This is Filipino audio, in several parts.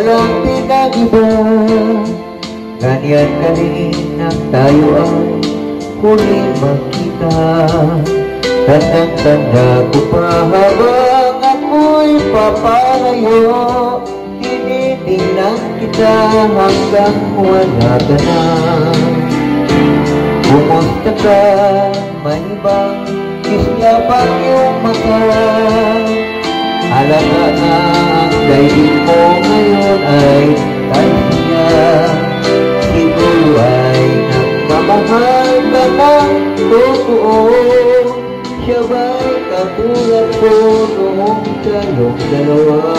walang pinag-iba. Ganyan ka rin ang tayo ay huling magkita. Tandang-tanda ko pa habang ako'y papalayo, tinitingnan kita hanggang wala ka na. Kumusta ka? May ibang kislapang iyong mata. Halata na ang daigdig mo ngayon ay kanya. Siguro ay nagmamahal ka ng totoo. Siya ba'y katulad ko noong tayong dalawa?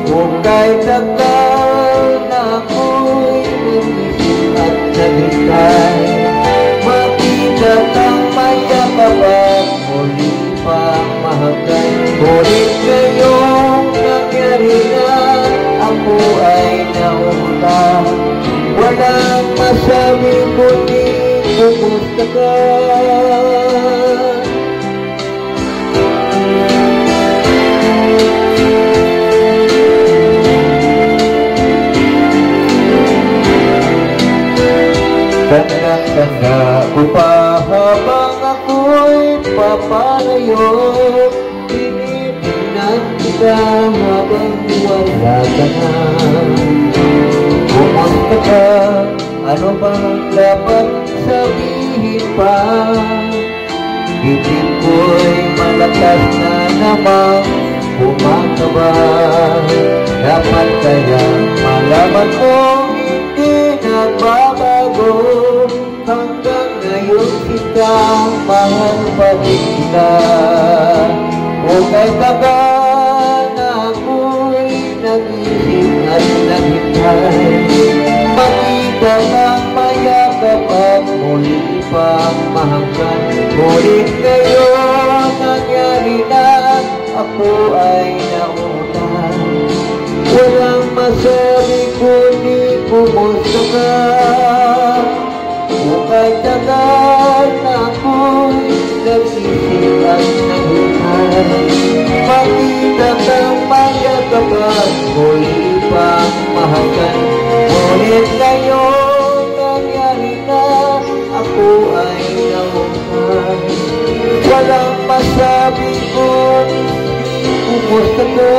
Kung kahit tagal na ako'y nagising at naghintay, makita kang mayakapan, muli pang mahagay. Ngunit ngayong nangyari na, ako ay nautang. Walang masabi kundi kumusta ka? Tanda-tanda ko pa habang ako'y papalayo, tinitingnan kita habang wala ka na. Kumusta ka? Ano bang dapat sabihin pa? Isip ko'y malakas na namang kumakabay. Dapat kaya malaman kong hindi nagbabago. Hanggang ngayon kita mahal pa rin kita. Kung kahit tagal na ako'y nag-isip at naghintay, makita ng mayakap at muli pang mahanggan. Ngunit ngayon nangyari na, ako ay nautang. Walang masabi kundi kumusta ka? Kung kahit tagal na ako'y nagsisip at naghintay, makita kang mayakap at muli pang mahanggan. Ngunit ngayon nangyari na, ako ay nautang. Walang masabi kundi kumusta ka?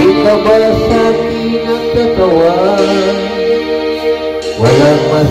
Di ka ba sa akin ang katawan? Walang mas